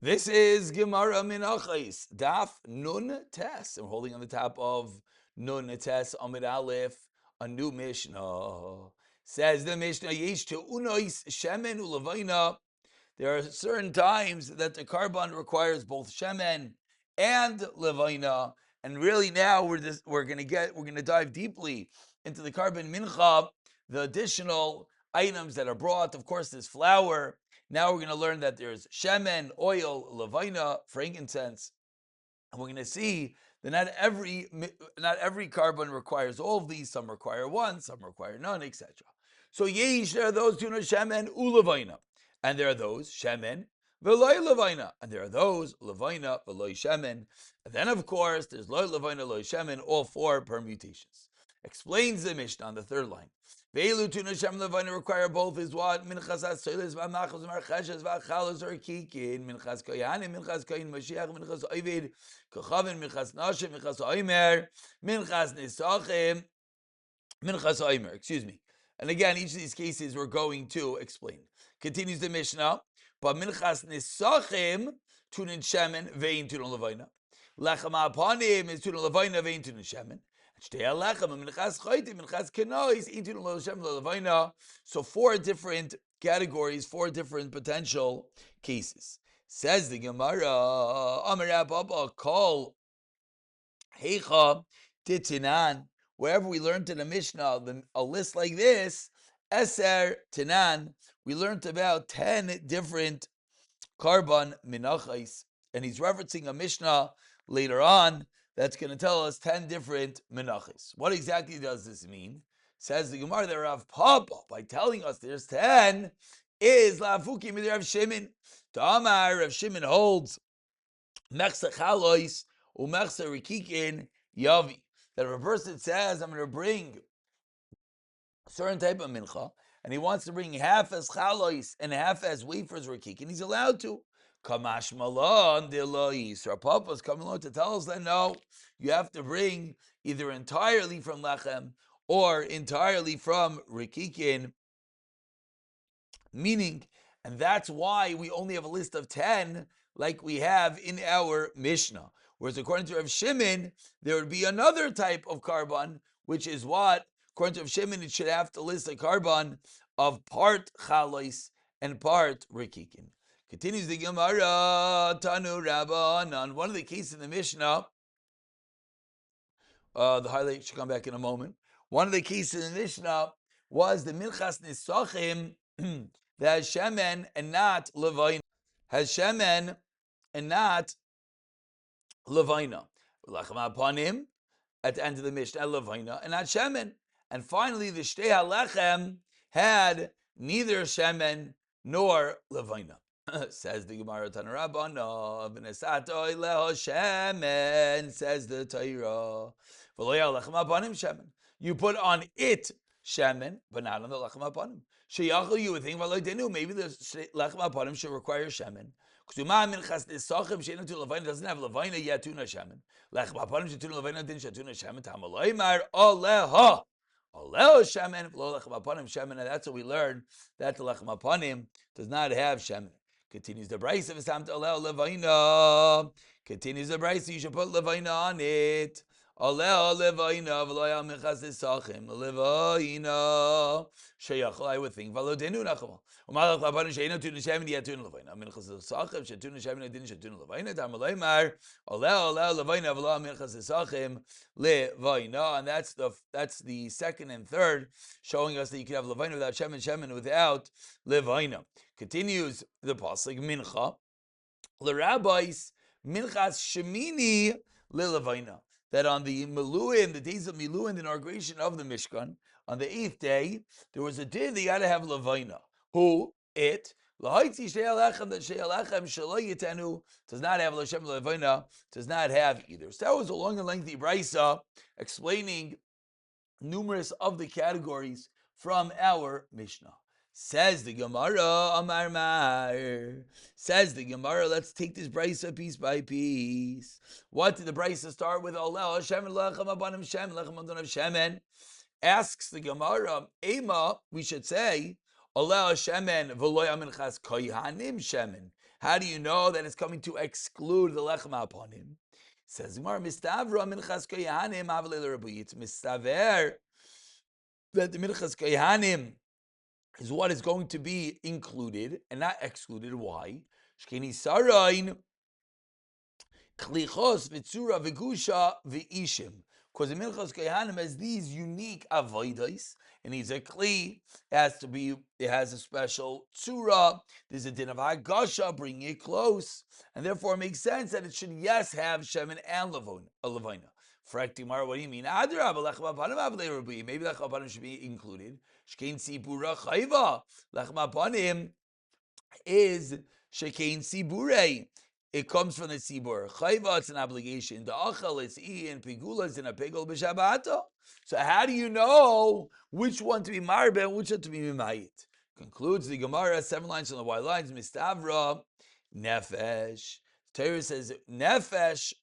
This is Gemara Menachos, Daf Nun Tes. I'm holding on the top of Nun Tes Amid Aleph, a new Mishnah. Says the Mishnah, Yesh to Unois Shemen Ulavina. There are certain times that the carbon requires both Shemen and Levina. And really now we're gonna dive deeply into the carbon mincha, the additional items that are brought. Of course, there's flour. Now we're going to learn that there's shemen, oil, levina, frankincense, and we're going to see that not every carbon requires all of these. Some require one, some require none, etc. So yesh, there are those tuna shemen ulevina, and there are those shemen v'loy levina, and there are those levina v'loy shemen, and then of course there's loy levina, loy shemen, all four permutations. Explains the Mishnah on the third line. Ve'elu tuna shemen levina require both is what? Minchas asoiles v'amachos v'marcheshes v'achalos or kikin, minchas koyanim, minchas koyin mashiach, minchas oivid, kochavin, minchas nashim, minchas oimer, minchas nisachim, minchas oimer, excuse me. And again, each of these cases we're going to explain. Continues the Mishnah, but minchas nisachim, tunin shemen, ve'in tunin levina. Lechem ha'apanim is tunin levina, ve'in tunin shemen. So four different categories, four different potential cases. Says the Gemara, Amar Abba, call Heicha Titinan. Wherever we learned in the Mishnah, a list like this, Eser Tinan, we learned about 10 different carbon minachos, and he's referencing a Mishnah later on that's going to tell us 10 different menachos. What exactly does this mean? Says the Gemara that Rav Papa, by telling us there's 10, is Lafuki Mid Rav Shimon. Tamar, Rav Shimon holds Mechsa Chalois Umechsa Rikikin Yavi. That if a person says, I'm going to bring a certain type of mincha, and he wants to bring half as chalois and half as wafers rikikin, he's allowed to. Kamash malon delois. Our Papa's coming along to tell us that no, you have to bring either entirely from lechem or entirely from rikikin. Meaning, and that's why we only have a list of 10 like we have in our Mishnah. Whereas according to Rav Shimon, there would be another type of carbon, which is what? According to Rav Shimon, it should have to list a carbon of part chalois and part rikikin. Continues the Gemara, Tanu Rabbanan. One of the cases in the Mishnah, the highlight should come back in a moment. One of the cases in the Mishnah was the Minchas Nisachim that has shemen and not levina. Has shemen and not levina. Lechem hapanim at the end of the Mishnah, levina and not shemen. And finally, the shtei halechem had neither shemen nor levina. Says the Gemara Tanarabana, V'nesatoi leho shemen, says the Torah. V'lo lechem hapanim shemen. You put on it shemen, but not on the lechem hapanim. Sheyachol, you would think, maybe the lechem hapanim should require shemen. Ksuma minchas nisachim she'enu tu levina doesn't have levina yet tuna shemen. Lechem hapanim she'tuna levina din she'tuna shemen. Tamaloi mar oleha. Oleha shemen v'lo lechem hapanim shemen. And that's what we learned, that the lechem hapanim does not have shemen. Continues the Brisa of Samta Oleo Levaina. Continues the Brisa, you should put Levaina on it. Oleo Levaina, V'loya Minchas Nisachim, Levaina. Sheyachol, I would think, V'lo Denu Nachama. Umalach Lapanu Sheinu Tun Shemin Yatun Levaina. Minchas Nisachim, Shetun Shemin Adin Shetun Levaina. Tamalei Mar, Oleo Levaina, V'lo Minchas Nisachim, Levaina. And that's the second and third, showing us that you can have Levaina without Shemin without Levaina. Continues the pasuk mincha, the rabbis minchas shemini lelevina. That on the Miluin, the days of Miluin, the inauguration of the Mishkan, on the 8th day, there was a din that you had to have levina. Who? It. Lahaitzi she'alechem, that she'alechem shelo yitenu does not have l'shem levina, does not have either. So that was a long and lengthy brisa explaining numerous of the categories from our Mishnah. Says the Gemara, Amar Mar. Says the Gemara, let's take this brisa piece by piece. What did the brisa start with? Oleh Hashem lechem abanim shem lechem abanim shemen. Asks the Gemara, Ema, we should say, Oleh Hashemen v'lo yaminchas kohanim shemen. How do you know that it's coming to exclude the lechem upon him? Says Gemara, Mistavra minchas koyanim avle l'Rabbi. It's mistaver that the minchas koyanim is what is going to be included and not excluded. Why? Shkeni sarayin klichos v'tzura v'gusha v'ishim. Because the Minchas Kohanim has these unique avodas, and he's a kli. It has a special tzura. There's a din of hagasha, bringing it close, and therefore it makes sense that it should have shemen and levina. Frekti Mara, what do you mean? Maybe lechem apanim should be included. Shkein sibura chayva. Lechem apanim is shekein sibure. It comes from the tzibur. Chayva, it's an obligation. The achal is and pigula is in a pigul b'shabbato. So how do you know which one to be marbe and which one to be mimayit? Concludes the Gemara, 7 lines on the white lines. Mistavra nefesh. Torah says nefesh,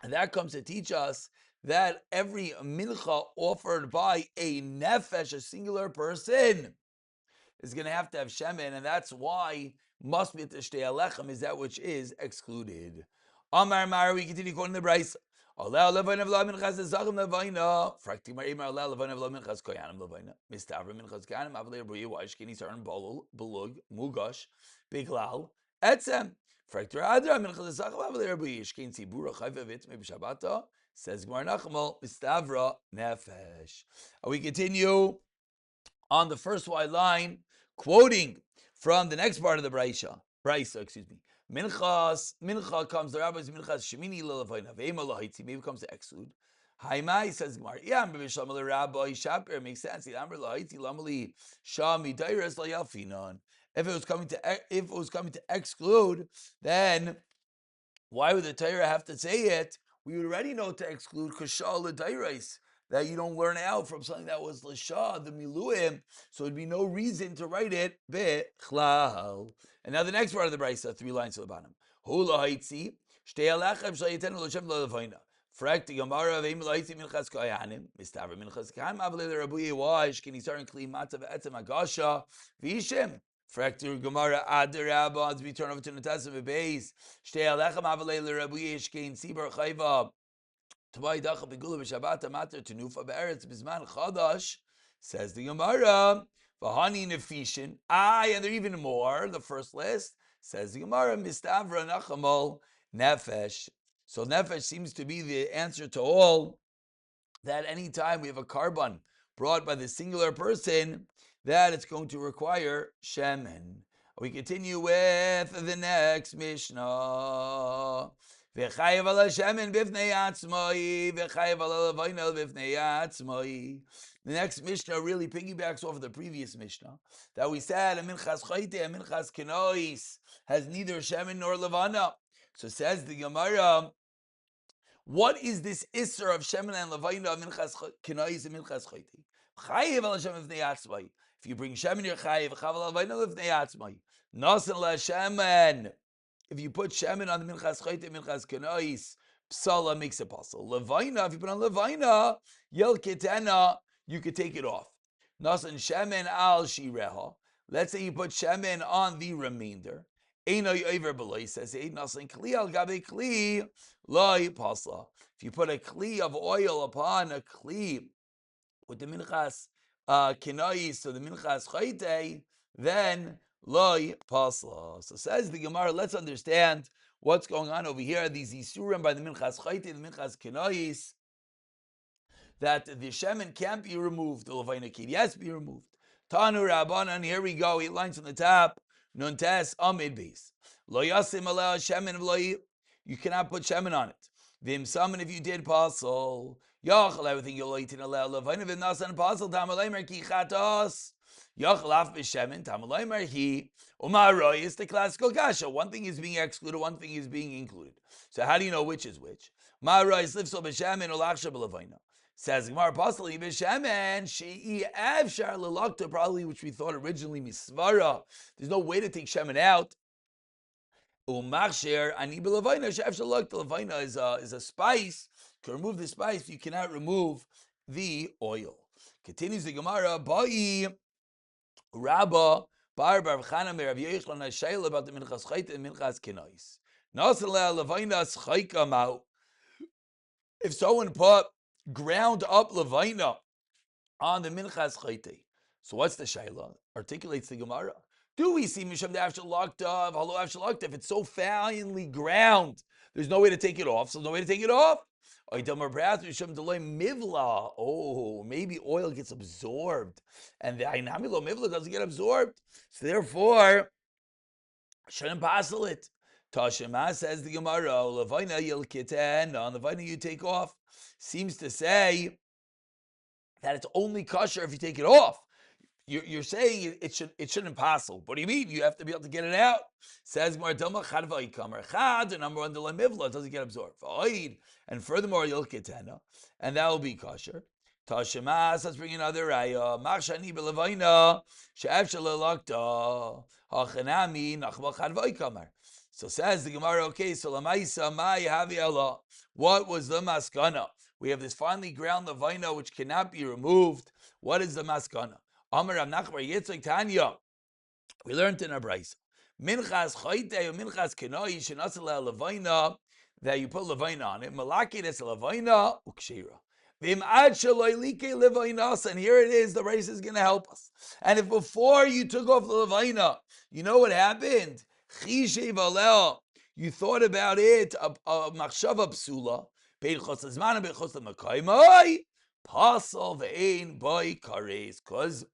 and that comes to teach us that every mincha offered by a nefesh, a singular person, is going to have shemen, and that's why must be the shtei alechem is that which is excluded. Amar Mar, we continue quoting the Brisa. Allah levayna v'la minchas zachim levayna. Frakti Mar Allah levayna v'la minchas koyanim levayna. Mistavra minchas koyanim avlei ruyi washkini saran belug mugash biglal etzem. Frakti Adra minchas zachim avlei ruyi shkin tzibura chayva v'itme b'shabbata. Says Gemara Nachmal mistavra nefesh. We continue on the first white line, quoting from the next part of the Brisa, Mincha comes, the rabbi's Minchas Shemini L'Levayna, Ve'ema L'Haitzi, maybe comes to exclude. Haimai says Gemara, yeah, B'Mishlam L'Rabbi Shaper, makes sense. Amr L'Haitzi, Lamali Shami Dairas L'Yalfinon. If it was coming to exclude, then why would the Torah have to say it? We would already know to exclude Kashal L'Dairas, that you don't learn out from something that was l'shah, the miluim, so it'd be no reason to write it bechlal. And now the next part of the Brisa, 3 lines to the bottom. Hula haitzi, shtei alechem shayitenu l'shem l'levayna. Frak the Gemara ve'im l'haitzi minchas koyanim, mistavra minchas koyanim avlei l'rabuye wash, kini sarin kli matzav etzem agasha, v'ishim. Frak the Gemara ad rabba, as we turn over to the Testament base, shtei alechem avlei l'rabuye shkein sibar chayva, says the Gemara, Vahani Nefishin. And there are even more. The first list says the Gemara, Mistavra Nachamal Nefesh. So Nefesh seems to be the answer to all, that any time we have a carbon brought by the singular person, that it's going to require shemen. We continue with the next Mishnah. The next Mishnah really piggybacks off of the previous Mishnah that we said a minchas chayte, a minchas kenois has neither shemen nor levana. So says the Gemara, what is this isser of shemen and levana, minchas kenois and minchas chayte? Chayev al Hashem v'nei atzmai. If you bring shemen, you're chayev. Chayev al levana v'nei atzmai. Nasan la shemen. If you put shemen on the minchas chayte, minchas kenois, psala makes it possible. Levina, if you put on levina, yel ketena, you could take it off. Nasan shemen al shireha. Let's say you put shemen on the remainder. Eino yover beloy says nasan kli al gabe kli loy pasla. If you put a kli of oil upon a kli with the minchas kenois or the minchas chayte, then loy pasla. So says the Gemara, let's understand what's going on over here. These isurim by the minchas chayte, the minchas kenois, that the shemen can't be removed. The levayna kid, yes, be removed. Tanu Rabbanan, here we go, 8 lines on the top. Nuntes amid base. Lo yasim aleh shemen v'lo, you cannot put shemen on it. Vim summon if you did pasol. Yachal everything you'll eat in aleh levayna vim nasan pasol tamalaymer ki chatos. Yachal af b'shemen tamalaymer hi umaroy is the classical kasha. One thing is being excluded, one thing is being included. So how do you know which is which? Maroy is lifsol b'shemen ulachsha b'levayna. Says Gemara, possibly b'shemen she'i avshar l'lakta, probably which we thought originally misvara. There's no way to take shemen out. Umachsher ani b'levayna she'avshar l'lakta. Levayna is a spice. To remove the spice, you cannot remove the oil. Continues the Gemara, Ba'i Rabba Bar Chana me Rav Yochanan a shayla about the minchas chayte and minchas kenois. Nasaleh levainas chayka mau. If someone put ground up levina on the minchas chayte, so what's the shayla? Articulates the Gemara. Do we see misham the avshalaktav, halo avshalaktav? If it's so finely ground, there's no way to take it off. So there's no way to take it off. Oh, maybe oil gets absorbed, and the ainamilo mivla doesn't get absorbed. So therefore, shouldn't passel it. Tashema says the Gemara, Levina yilkiten, on the Levina you take off, seems to say that it's only kosher if you take it off. You're saying it shouldn't passel. What do you mean? You have to be able to get it out. Says Mardama Chadvai Kamar Chad, the number on the Lemivla doesn't get absorbed. And furthermore, Yilkitena, and that will be kosher. Tashemas, let's bring another raya. Machshani belavaina, she'ef shalelakta, hachanami nachma Chadvai Kamar. So says the Gemara, okay, so lamaisa mai havi Allah. What was the maskana? We have this finely ground lavaina which cannot be removed. What is the maskana? Amar Rav Nachman Yitzchak Tanya. We learned in a brayso. Minchas chayte or minchas kenoi shenasel levaina, that you put levaina on it. Malaki des levaina ukshira. Vim ad shaloi like levainas, and here it is. The race is going to help us. And if before you took off the levaina, you know what happened? Chishev alel. You thought about it. A machshava psula. Bein chos zman bein chos l'makaymai. Pasal ve'ein boy kares, because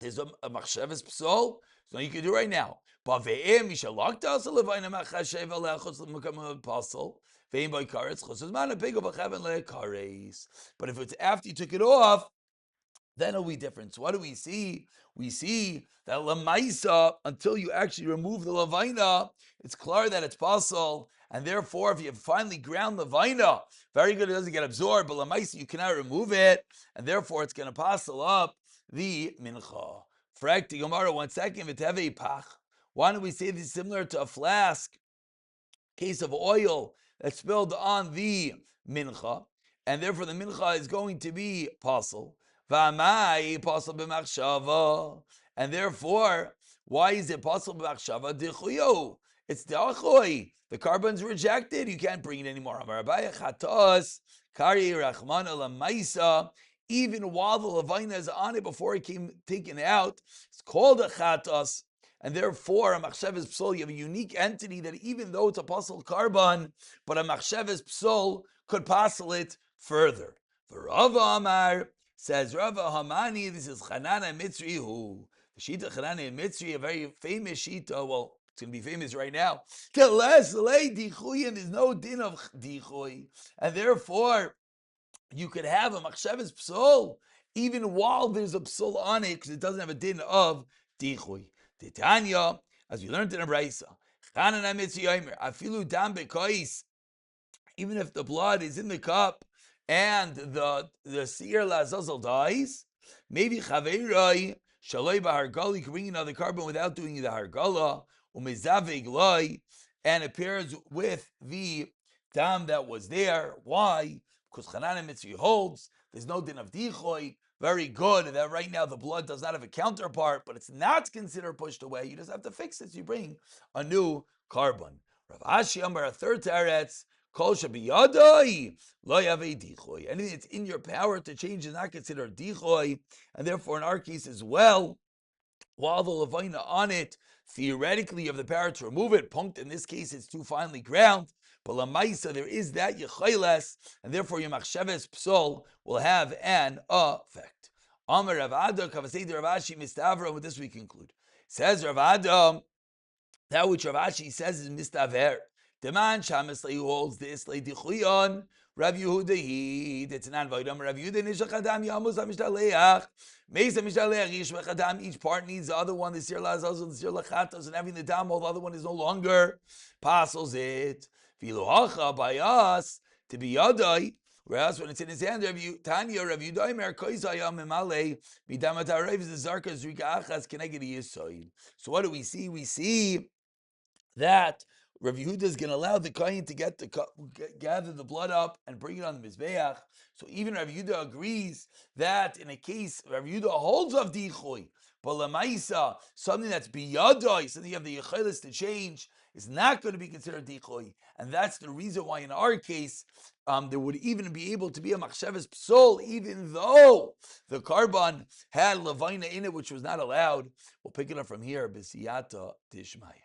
there's a machshavas psol, so you can do right now. But ve'em mishalakta also levaina machshav alechos l'makam pasal ve'ein boy kares chos zman a pig of a chaven lekares. But if it's after you took it off, then it'll be different. So what do we see? We see that lamaisa, until you actually remove the levaina, it's clear that it's pasal, and therefore, if you have finally ground levaina, very good, it doesn't get absorbed, but lamaisa, you cannot remove it, and therefore it's going to pasal up the mincha. Frak the Gemara, 1 second, v'tevei pach. Why don't we say this is similar to a flask, case of oil that's spilled on the mincha, and therefore the mincha is going to be pasal. V'amai pasal b'machshava, and therefore, why is it pasal b'machshava? Dichuyo, it's da'achui. The carbon's rejected. You can't bring it anymore. Amar Abaye chatos kari rachmana lamaisa. Even while the levaina is on it before it came taken out, it's called a chatos, and therefore a machshavas psol. You have a unique entity that even though it's a pasal carbon, but a machshavas psol could pasal it further. Rava Amar says Rava Hamani. This is Chanana Mitzri, who the Shita Chanana Mitzri, a very famous Shita. Well, it's going to be famous right now. There's no din of dichuy, and therefore you could have a machshavas psol even while there's a psol on it, because it doesn't have a din of dichuy. Titania, as we learned in a brayso, afilu dam bekois, even if the blood is in the cup and the seir lazazel dies, maybe chaveirai shaloi b'hargala, you can bring another carbon without doing the hargala, umezavig loy, and it pairs with the dam that was there. Why? Because Chanana Mitzri holds there's no din of dichoy. Very good. That right now the blood does not have a counterpart, but it's not considered pushed away. You just have to fix it. So you bring a new carbon. Rav Ashi Amar, a third teretz, kol shabiyadai lo yavei dichoy. Anything that's in your power to change is not considered dichoy, and therefore in our case as well, while the levaina on it, theoretically you have the power to remove it. Punkt, in this case, it's too finely ground. But lamaisa, there is that yechayles, and therefore your machshavas psol will have an effect. Amar Rav Ada, Kavasei Rav Ashi mistavra. With this we conclude. Says Rav Ada, that which Rav Ashi says is mistaver. The man shamis who holds this lay dichuyon. Rav Yehuda he. It's not vaydam. Rav Yehuda nishachadam yamus amishtaleyach. Mesa mishtaleach yishmachadam. Each part needs the other one. The sir lazazos, the sir lachatos, and having the dam, while the other one is no longer passes it. Viluhacha by us to be yadai. Whereas when it's in his hand, Tanya Rav Yudaimer koizayam emale midamat harav the zarkas rika achas keneged yisoid. So what do we see? We see that Rav Yehuda is going to allow the kohen to gather the blood up and bring it on the mizbeach. So even Rav Yehuda agrees that in a case Rav Yehuda holds of dichoy, But lamaisa, something that's biyadai, something you have the yechelis to change, is not going to be considered dichoy. And that's the reason why in our case, there would even be able to be a machshavas psol, even though the carbon had levaina in it, which was not allowed. We'll pick it up from here, b'siyata tishmaya.